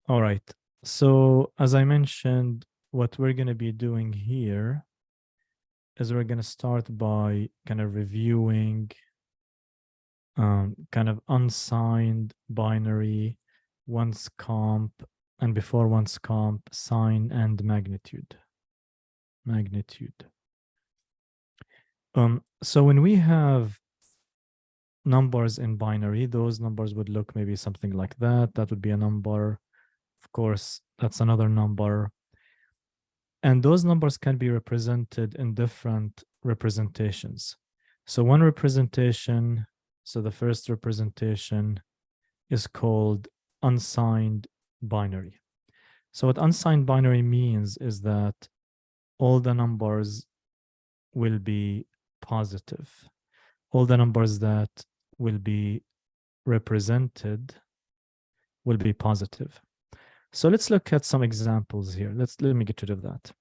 All right. So as I mentioned, what we're going to be doing here is we're going to start by kind of reviewing kind of unsigned binary, once comp, and before once comp, sign and magnitude. So when we have numbers in binary, those numbers would look maybe something like that. That would be a number. Of course, that's another number. And those numbers can be represented in different representations. So one representation, so the first representation is called unsigned binary. So what unsigned binary means is that all the numbers will be positive. All the numbers that will be represented will be positive. So let's look at some examples here. Let me get rid of that.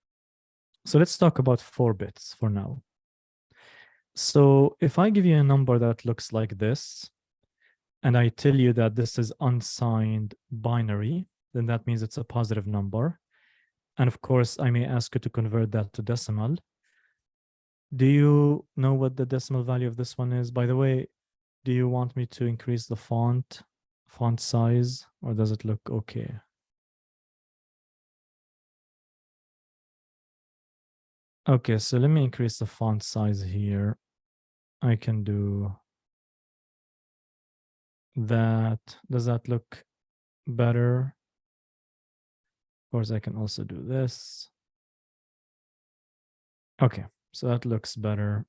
So let's talk about 4 bits for now. So if I give you a number that looks like this, and I tell you that this is unsigned binary, then that means it's a positive number. And of course, I may ask you to convert that to decimal. Do you know what the decimal value of this one is? By the way, do you want me to increase the font size, or does it look okay? Okay, so let me increase the font size here. I can do that. Does that look better? Of course, I can also do this. Okay, so that looks better.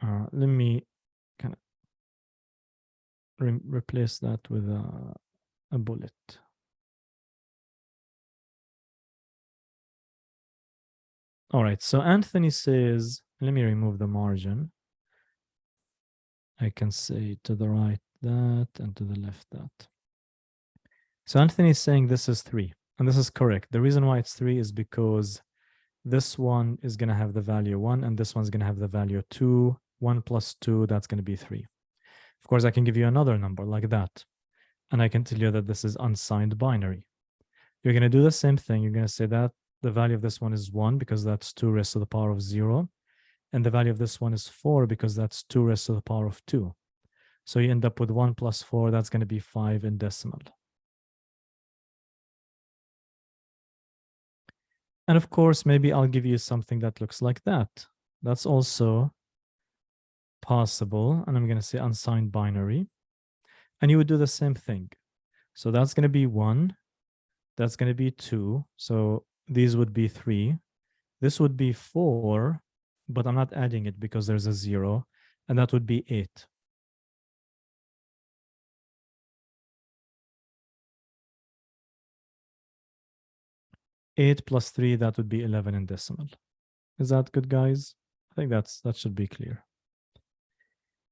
Let me kind of replace that with a bullet. All right, so Anthony says, let me remove the margin. I can say to the right that and to the left that. So Anthony is saying this is 3, and this is correct. The reason why it's 3 is because this one is going to have the value 1, and this one's going to have the value 2. 1 plus 2, that's going to be 3. Of course, I can give you another number like that, and I can tell you that this is unsigned binary. You're going to do the same thing. You're going to say that the value of this one is 1 because that's 2 raised to the power of 0. And the value of this one is 4 because that's 2 raised to the power of 2. So you end up with 1 plus 4. That's going to be 5 in decimal. And of course, maybe I'll give you something that looks like that. That's also possible. And I'm going to say unsigned binary. And you would do the same thing. So that's going to be 1. That's going to be 2. So these would be 3. This would be 4, but I'm not adding it because there's a 0. And that would be 8. Eight plus 3, that would be 11 in decimal. Is that good, guys? I think that should be clear.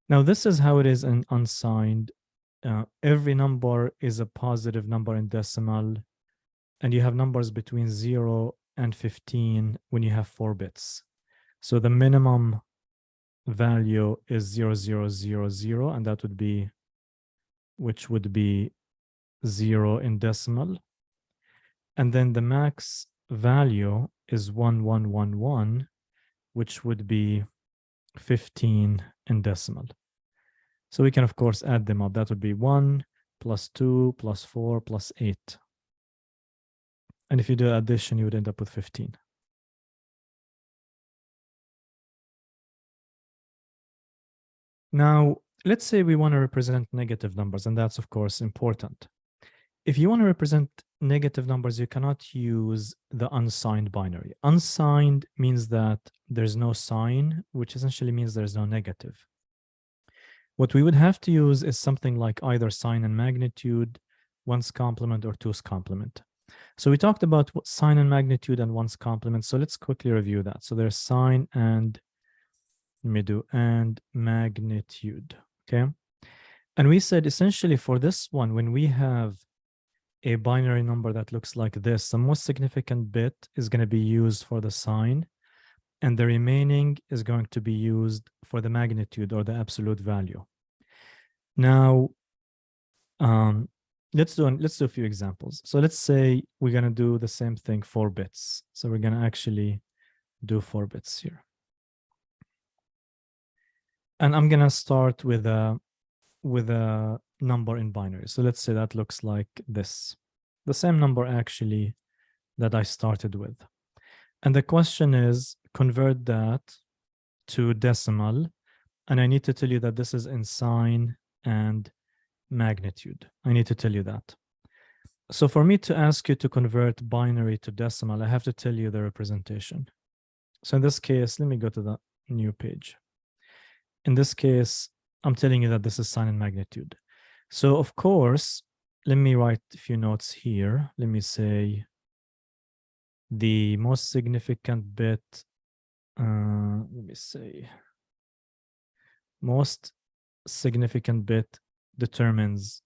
Now, this is how it is in unsigned. Every number is a positive number in decimal, and you have numbers between 0 and 15 when you have 4 bits. So the minimum value is 0000, and that would be, which would be 0 in decimal. And then the max value is 1111, which would be 15 in decimal. So we can, of course, add them up. That would be 1 plus 2 plus 4 plus 8. And if you do addition, you would end up with 15. Now, let's say we want to represent negative numbers, and that's, of course, important. If you want to represent negative numbers, you cannot use the unsigned binary. Unsigned means that there's no sign, which essentially means there's no negative. What we would have to use is something like either sign and magnitude, one's complement, or two's complement. So we talked about sign and magnitude and one's complement. So let's quickly review that. So there's sign and, let me do, and magnitude, okay? And we said essentially for this one, when we have a binary number that looks like this, the most significant bit is going to be used for the sign, and the remaining is going to be used for the magnitude or the absolute value. Now, let's do a few examples. So let's say we're going to do the same thing 4 bits. So we're going to actually do 4 bits here. And I'm going to start with a number in binary. So let's say that looks like this. The same number actually that I started with. And the question is, convert that to decimal. And I need to tell you that this is in sign and magnitude. I need to tell you that. So for me to ask you to convert binary to decimal, I have to tell you the representation. So in this case, let me go to the new page. In this case, I'm telling you that this is sign and magnitude. So of course, let me write a few notes here. Let me say the most significant bit, let me say, most significant bit determines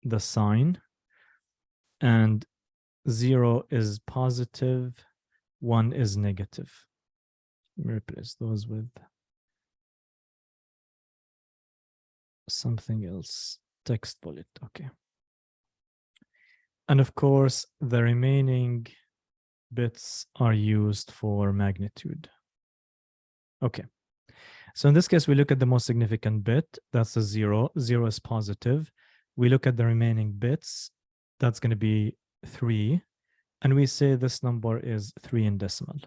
the sign, and 0 is positive, 1 is negative. Let me replace those with something else. Text bullet, okay. And of course, the remaining bits are used for magnitude. Okay. So in this case, we look at the most significant bit. That's a 0. 0 is positive. We look at the remaining bits. That's going to be 3. And we say this number is 3 in decimal.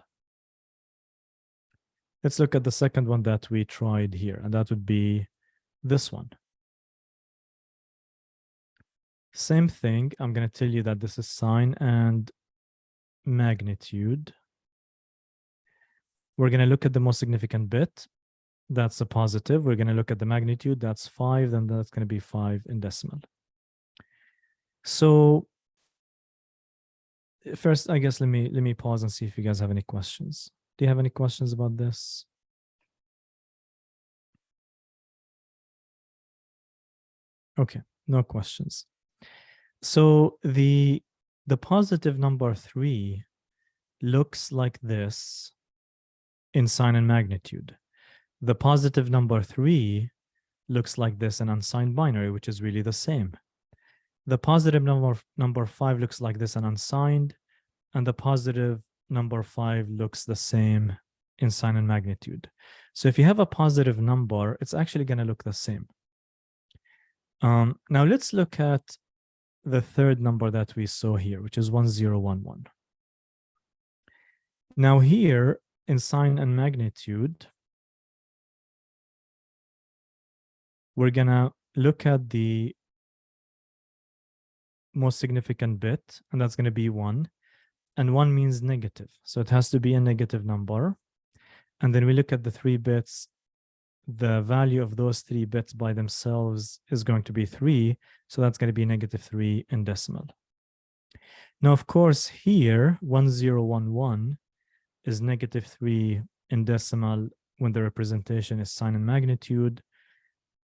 Let's look at the second one that we tried here, and that would be this one. Same thing. I'm going to tell you that this is sign and magnitude. We're going to look at the most significant bit. That's a positive. We're going to look at the magnitude. That's 5. Then that's going to be 5 in decimal. So first, I guess let me pause and see if you guys have any questions. Do you have any questions about this? Okay, no questions. So the positive number 3 looks like this in sign and magnitude. The positive number 3 looks like this in unsigned binary, which is really the same. The positive number 5 looks like this in unsigned, and the positive number 5 looks the same in sign and magnitude. So if you have a positive number, it's actually going to look the same. Now let's look at the third number that we saw here, which is 1011. Now here in sign and magnitude, we're going to look at the most significant bit, and that's going to be 1. And 1 means negative. So it has to be a negative number. And then we look at the 3 bits. The value of those 3 bits by themselves is going to be 3. So that's going to be -3 in decimal. Now, of course, here 1011 is -3 in decimal when the representation is sign and magnitude.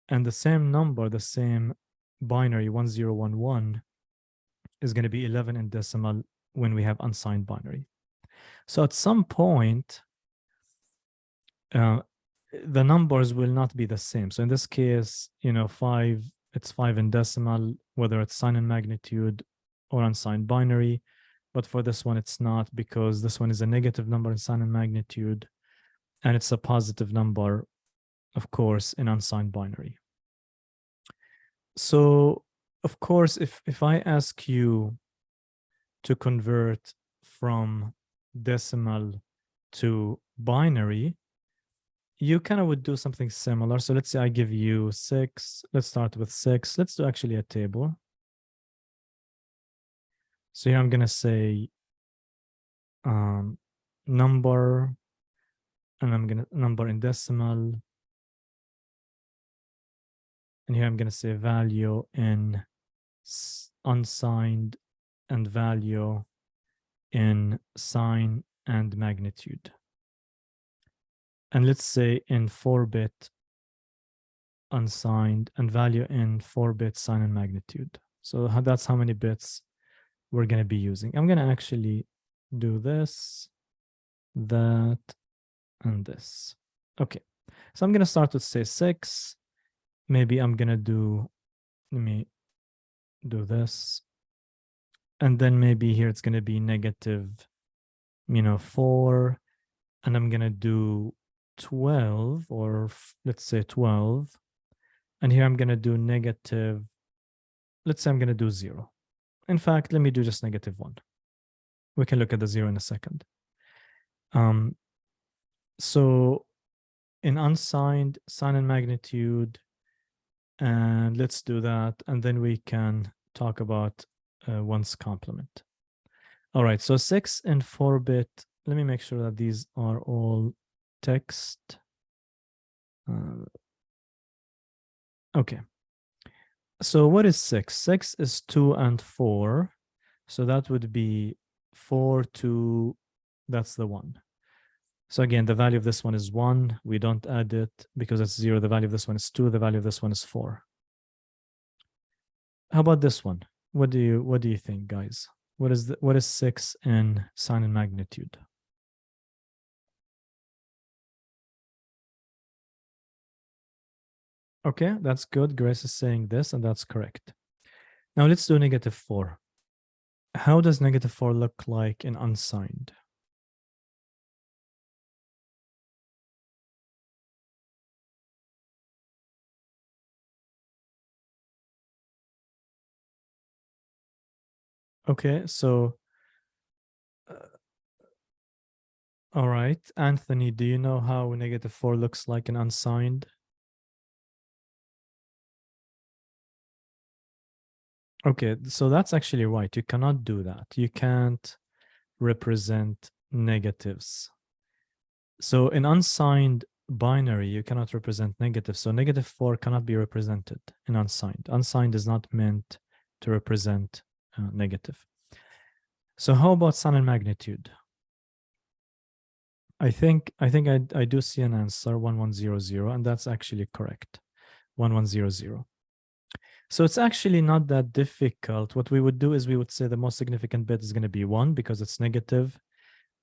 And the same number, the same binary 1011 is going to be 11 in decimal when we have unsigned binary. So at some point, the numbers will not be the same. So in this case, 5, it's 5 in decimal, whether it's sign and magnitude or unsigned binary. But for this one, it's not, because this one is a negative number in sign and magnitude, and it's a positive number, of course, in unsigned binary. So, of course, if I ask you to convert from decimal to binary, you kind of would do something similar. So let's say I give you 6. Let's start with 6. Let's do actually a table. So here I'm going to say number, and I'm going to number in decimal. And here I'm going to say value in unsigned and value in sign and magnitude. And let's say in 4-bit unsigned and value in 4-bit sign and magnitude. So that's how many bits we're going to be using. I'm going to actually do this, that, and this. Okay. So I'm going to start with, say, 6. Maybe I'm going to do, let me do this. And then maybe here it's going to be negative, 4. And I'm going to do 12, or let's say 12. And here I'm going to do negative, let's say I'm going to do 0. In fact, let me do just negative 1. We can look at the 0 in a second. So in unsigned, sign and magnitude, and let's do that. And then we can talk about one's complement. All right, so 6 and 4-bit. Let me make sure that these are all text. Okay. So what is 6? 6 is 2 and 4. So that would be 4, 2, that's the 1. So again, the value of this one is 1. We don't add it because it's 0. The value of this one is 2. The value of this one is 4. How about this one? What do you think, guys? What is 6 in sign and magnitude? Okay, that's good. Grace is saying this, and that's correct. Now let's do negative 4. How does negative 4 look like in unsigned? Okay, so all right, Anthony, do you know how negative 4 looks like in unsigned? Okay, so that's actually right. You cannot do that. You can't represent negatives. So in unsigned binary, you cannot represent negatives. So negative 4 cannot be represented in unsigned. Unsigned is not meant to represent negative. So how about sign and magnitude? I think I do see an answer, 1100, and that's actually correct. 1100. So it's actually not that difficult. What we would do is we would say the most significant bit is going to be 1 because it's negative,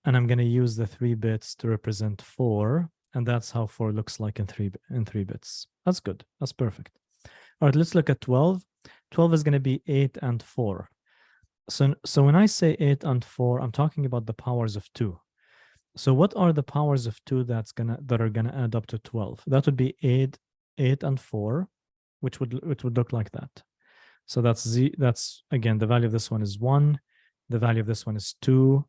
and I'm going to use the 3 bits to represent 4, and that's how 4 looks like in 3 bits. That's good. That's perfect. All right, let's look at 12. 12 is going to be 8 and 4. So when I say 8 and 4, I'm talking about the powers of 2. So what are the powers of 2 that are gonna add up to 12? That would be 8 and 4, which would look like that. So that's again, the value of this one is 1, the value of this one is 2,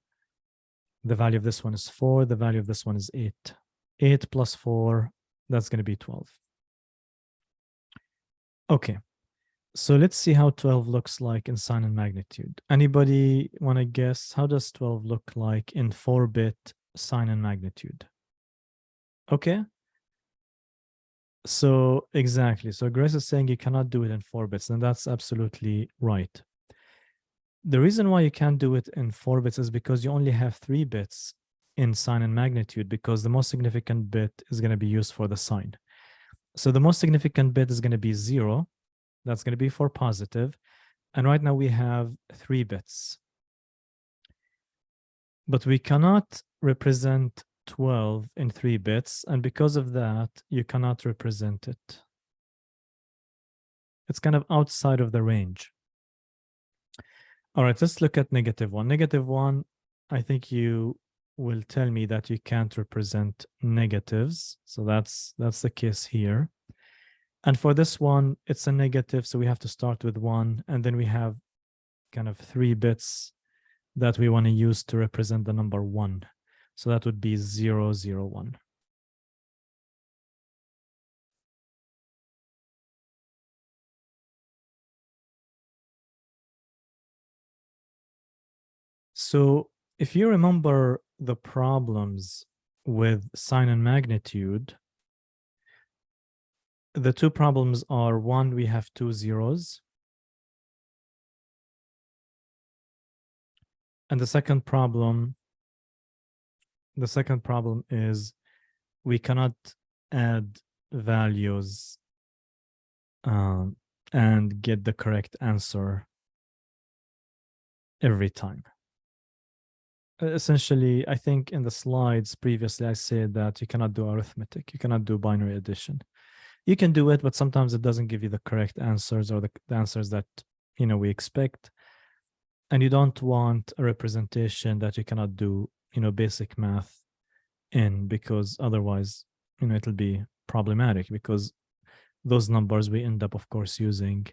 the value of this one is 4, the value of this one is 8. 8 plus 4, that's going to be 12. Okay. So let's see how 12 looks like in sign and magnitude. Anybody want to guess how does 12 look like in 4-bit sign and magnitude? Okay. So exactly. So Grace is saying you cannot do it in 4 bits, and that's absolutely right. The reason why you can't do it in 4 bits is because you only have 3 bits in sign and magnitude, because the most significant bit is going to be used for the sign. So the most significant bit is going to be 0. That's going to be for positive. And right now we have 3 bits. But we cannot represent 12 in 3 bits, and because of that, you cannot represent it. It's kind of outside of the range. All right, let's look at negative 1. Negative 1, I think you will tell me that you can't represent negatives. So that's the case here. And for this one, it's a negative, so we have to start with 1, and then we have kind of 3 bits that we want to use to represent the number 1. So that would be 0, 0, 1. So if you remember the problems with sign and magnitude, the 2 problems are, 1, we have 2 zeros. And the second problem is we cannot add values and get the correct answer every time. Essentially, I think in the slides previously, I said that you cannot do arithmetic. You cannot do binary addition. You can do it, but sometimes it doesn't give you the correct answers, or the answers that we expect. And you don't want a representation that you cannot do, basic math in, because otherwise, it'll be problematic, because those numbers we end up, of course, using,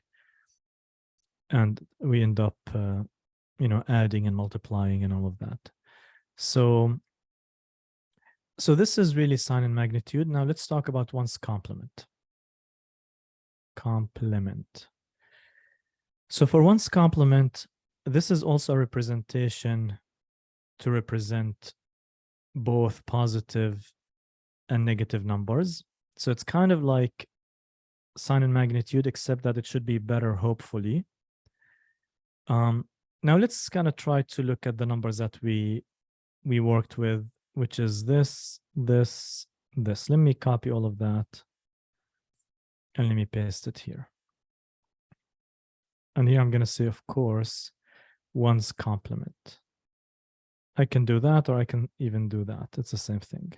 and we end up, adding and multiplying and all of that. So this is really sign and magnitude. Now let's talk about one's complement. Complement. So for one's complement, this is also a representation to represent both positive and negative numbers. So it's kind of like sign and magnitude, except that it should be better, hopefully. Now let's kind of try to look at the numbers that we worked with, which is this. Let me copy all of that and let me paste it here. And here I'm going to say, of course, one's complement. I can do that, or I can even do that. It's the same thing.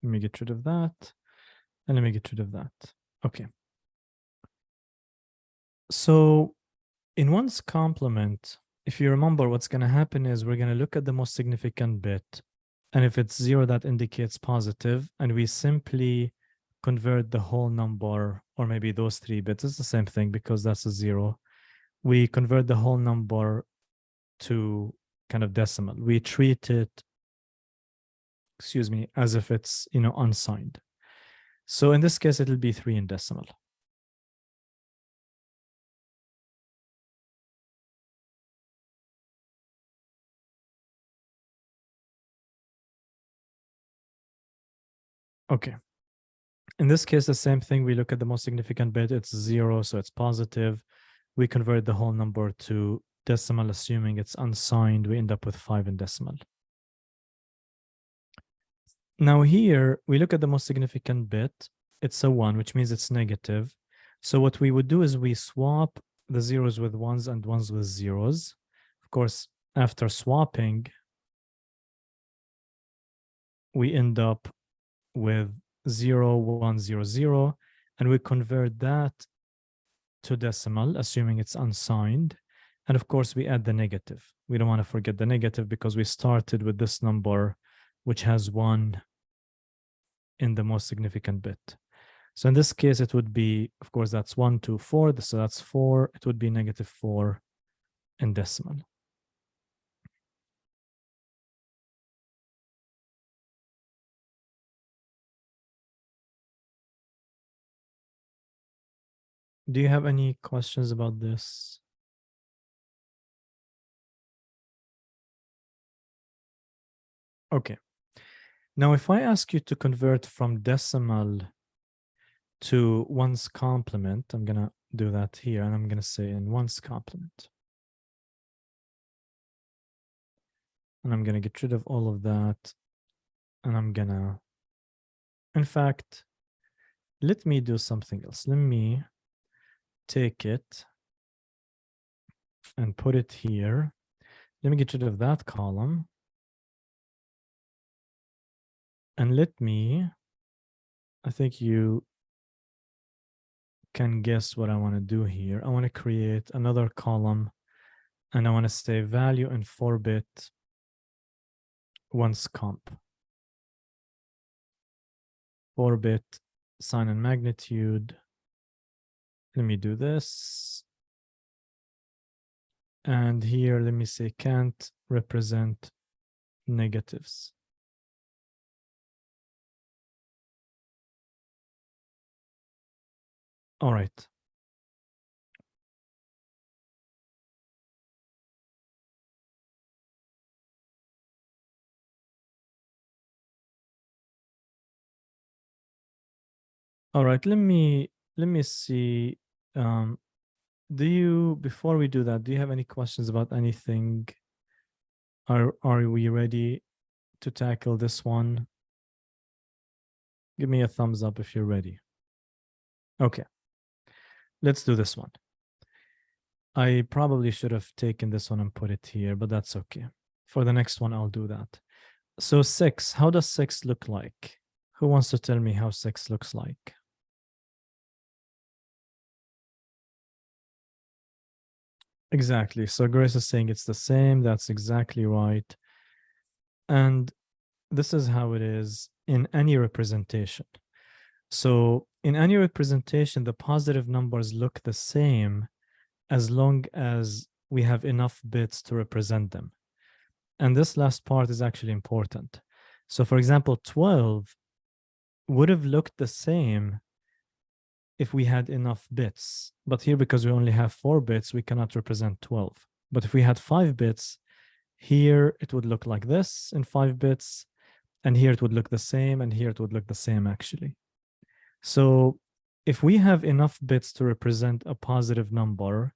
Let me get rid of that. And let me get rid of that. Okay. So in one's complement, if you remember, what's going to happen is we're going to look at the most significant bit. And if it's 0, that indicates positive. And we simply convert the whole number, or maybe those 3 bits. It's the same thing, because that's a 0. We convert the whole number to kind of decimal. We treat it, as if it's, unsigned. So in this case, it'll be 3 in decimal. Okay. In this case, the same thing. We look at the most significant bit. It's 0, so it's positive. We convert the whole number to decimal, assuming it's unsigned. We end up with 5 in decimal. Now here, we look at the most significant bit. It's a 1, which means it's negative. So what we would do is we swap the zeros with ones and ones with zeros. Of course, after swapping, we end up with 0, 1, 0, 0, and we convert that to decimal, assuming it's unsigned. And of course, we add the negative. We don't want to forget the negative, because we started with this number, which has 1 in the most significant bit. So in this case, it would be, of course, that's 1, 2, 4. So that's 4. It would be negative 4 in decimal. Do you have any questions about this? Okay. Now, if I ask you to convert from decimal to one's complement, I'm going to do that here, and I'm going to say in one's complement. And I'm going to get rid of all of that. And I'm going to, in fact, let me do something else. Let me take it and put it here. Let me get rid of that column. And let me, I think you can guess what I want to do here. I want to create another column, and I want to say value in 4-bit one's comp. 4-bit sign and magnitude. Let me do this. And here, let me say can't represent negatives. All right. All right, let me see. Before we do that, do you have any questions about anything? Are we ready to tackle this one? Give me a thumbs up if you're ready. Okay. Let's do this one. I probably should have taken this one and put it here, but that's okay. For the next one, I'll do that. So 6, how does 6 look like? Who wants to tell me how 6 looks like? Exactly. So Grace is saying it's the same. That's exactly right. And this is how it is in any representation. So in any representation, the positive numbers look the same as long as we have enough bits to represent them. And this last part is actually important. So for example, 12 would have looked the same if we had enough bits. But here, because we only have 4 bits, we cannot represent 12. But if we had 5 bits, here it would look like this in 5 bits, and here it would look the same, and here it would look the same actually. So if we have enough bits to represent a positive number,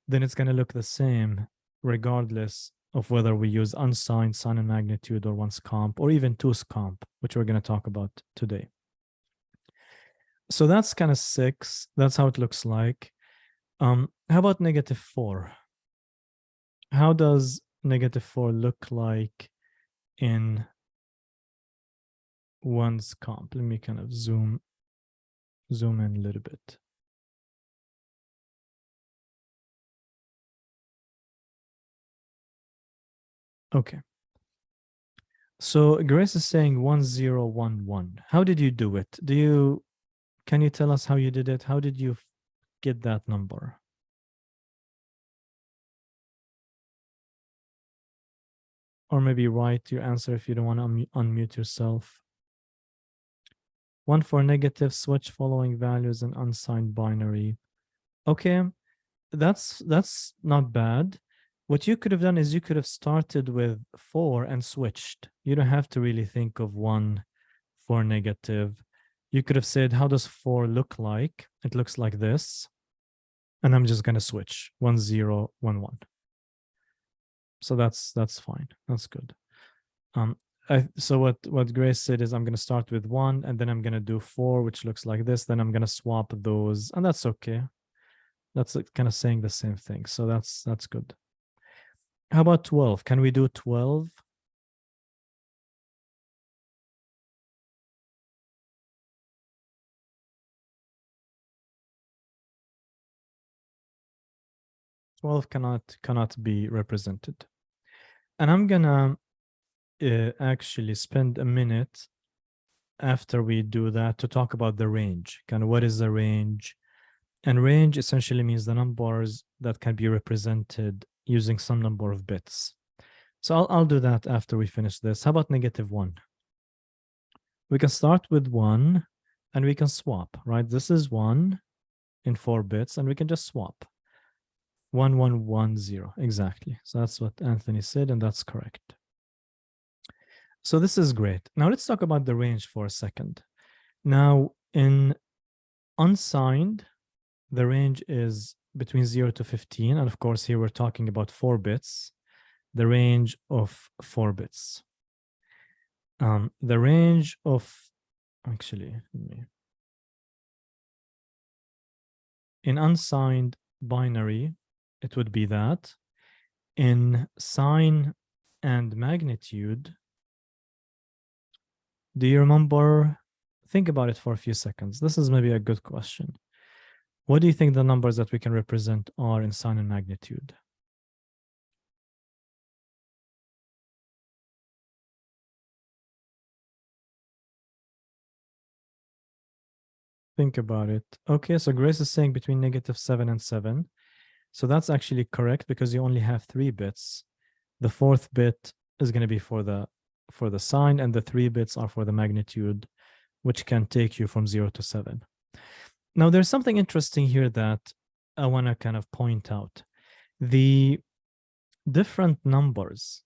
then it's going to look the same regardless of whether we use unsigned, sign and magnitude, or ones comp, or even twos comp, which we're going to talk about today. So that's kind of 6. That's how it looks like. How about -4? How does -4 look like in ones comp? Let me kind of zoom in a little bit. Okay. So Grace is saying 1011. How did you do it? Can you tell us how you did it? How did you get that number? Or maybe write your answer if you don't want to unmute yourself. 1 for negative, switch following values and unsigned binary. Okay, that's not bad. What you could have done is you could have started with 4 and switched. You don't have to really think of 1 for negative. You could have said, how does 4 look like? It looks like this. And I'm just going to switch 1 0 1 1. So that's fine. That's good. So what Grace said is I'm going to start with 1 and then I'm going to do 4, which looks like this. Then I'm going to swap those, and that's okay. That's kind of saying the same thing. So that's good. How about 12? Can we do 12? Twelve cannot be represented. And I'm gonna actually spend a minute after we do that to talk about the range. Kind of what is the range? And range essentially means the numbers that can be represented using some number of bits. So I'll do that after we finish this. How about -1? We can start with 1 and we can swap, right? This is 1 in 4 bits and we can just swap. 1 1 1 0, exactly. So that's what Anthony said, and that's correct. So this is great. Now let's talk about the range for a second. Now in unsigned, the range is between 0 to 15. And of course, here we're talking about 4 bits, the range of 4 bits. The range of, actually, in unsigned binary, it would be that. In sign and magnitude, do you remember? Think about it for a few seconds. This is maybe a good question. What do you think the numbers that we can represent are in sign and magnitude? Think about it. Okay, so Grace is saying between -7 and 7. So that's actually correct because you only have 3 bits. The 4th bit is going to be for the sign, and the 3 bits are for the magnitude, which can take you from 0 to 7. Now, there's something interesting here that I want to kind of point out. The different numbers,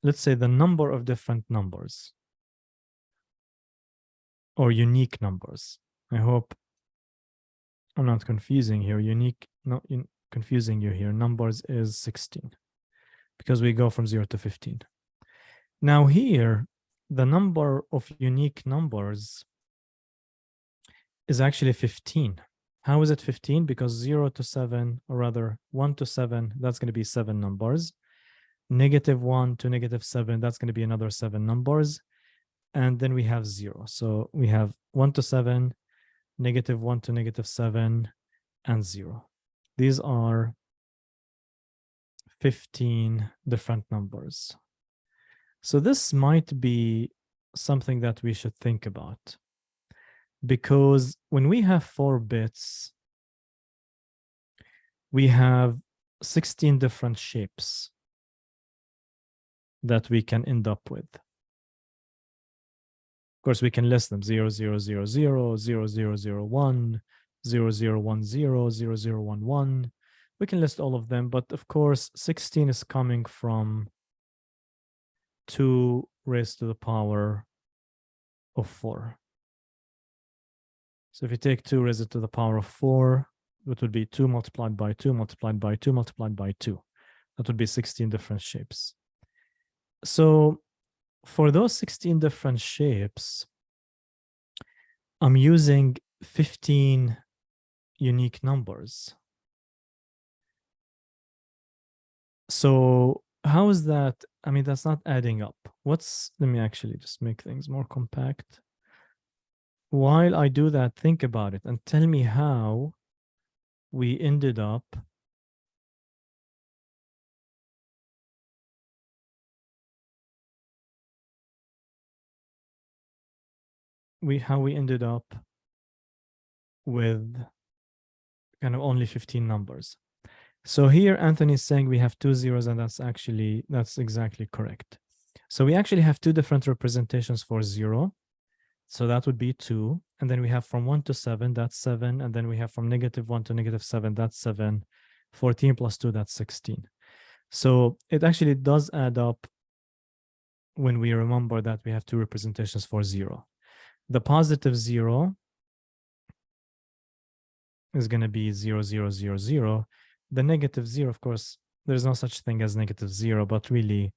let's say the number of different numbers or unique numbers. I hope I'm not confusing here. Not confusing you here. Numbers is 16 because we go from 0 to 15. Now here, the number of unique numbers is actually 15. How is it 15? Because 0 to 7, or rather 1 to 7, that's going to be 7 numbers. -1 to -7, that's going to be another 7 numbers. And then we have 0. So we have 1 to 7, -1 to -7, and 0. These are 15 different numbers. So this might be something that we should think about, because when we have 4 bits, we have 16 different shapes that we can end up with. Of course, we can list them: 0, 0, 0, 0, 0, 0, 0, 1, 0, 0, 1, 0, 0, 0, 1, 1. We can list all of them, but of course, 16 is coming from 2 raised to the power of 4. So if you take 2 raised to the power of 4, it would be 2 multiplied by 2 multiplied by 2 multiplied by 2. That would be 16 different shapes. So for those 16 different shapes, I'm using 15 unique numbers. So how is that? I mean, that's not adding up. Let me actually just make things more compact. While I do that, think about it and tell me how we ended up how we ended up with kind of only 15 numbers. So here Anthony is saying we have 2 zeros, and that's exactly correct. So we actually have 2 different representations for 0. So that would be 2. And then we have from 1 to 7, that's 7. And then we have from -1 to -7, that's 7. 14 plus 2, that's 16. So it actually does add up when we remember that we have 2 representations for 0. The positive 0 is going to be 0, 0, 0, 0. The negative 0, of course, there's no such thing as -0, but really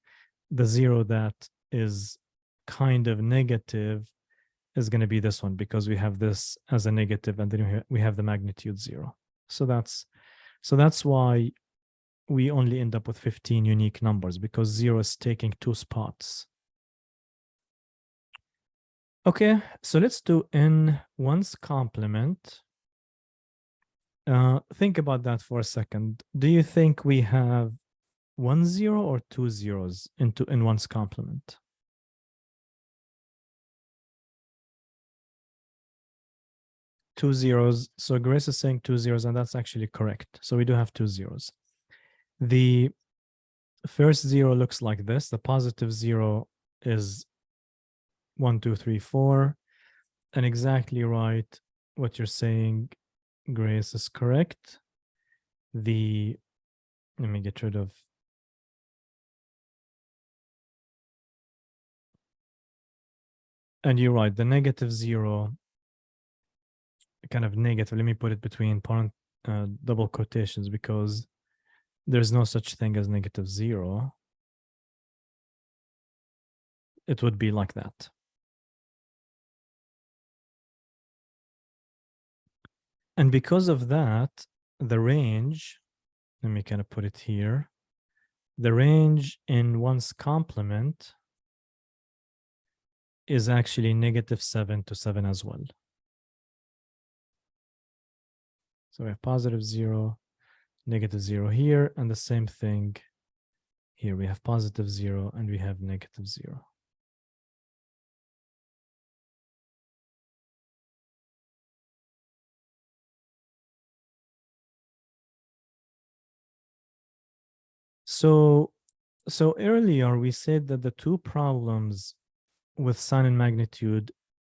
the 0 that is kind of negative is going to be this one, because we have this as a negative, and then we have the magnitude 0. So that's why we only end up with 15 unique numbers, because 0 is taking 2 spots. Okay, so let's do n1's complement. Think about that for a second. Do you think we have 1 0 or 2 zeros in 1's complement? 2 zeros. So Grace is saying 2 zeros, and that's actually correct. So we do have 2 zeros. The first 0 looks like this. The positive 0 is 1, 2, 3, 4. And exactly right, what you're saying, Grace, is correct. Let me get rid of. And you're right, the negative 0, kind of negative, let me put it between double quotations, because there's no such thing as -0. It would be like that. And because of that, the range, let me kind of put it here, the range in 1's complement is actually -7 to 7 as well. So we have positive 0, -0 here, and the same thing here. We have positive 0 and we have -0. So earlier we said that the 2 problems with sign and magnitude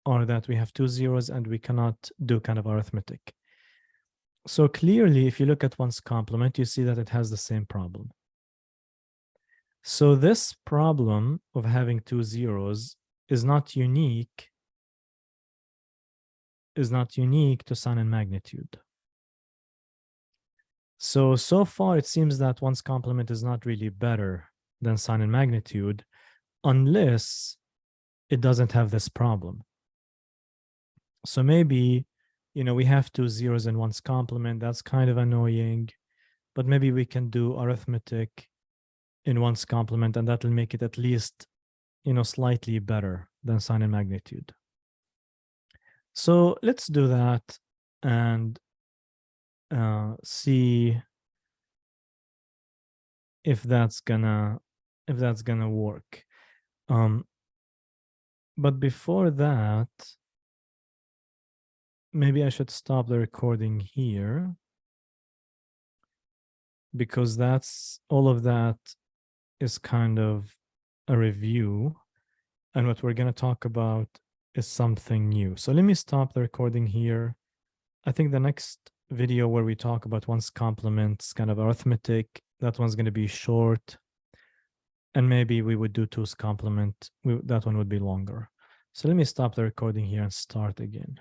are that we have 2 zeros and we cannot do kind of arithmetic. So clearly, if you look at 1's complement, you see that it has the same problem. So this problem of having 2 zeros is not unique to sign and magnitude. So far it seems that 1's complement is not really better than sign and magnitude, unless it doesn't have this problem. So maybe, we have 2 zeros in 1's complement. That's kind of annoying, but maybe we can do arithmetic in 1's complement, and that will make it at least, slightly better than sine and magnitude. So let's do that and see if that's gonna work. But before that, maybe I should stop the recording here, because that's all of that is kind of a review, and what we're going to talk about is something new. So let me stop the recording here. I think the next video where we talk about 1's complements, kind of arithmetic, that one's going to be short, and maybe we would do 2's complement. That one would be longer. So let me stop the recording here and start again.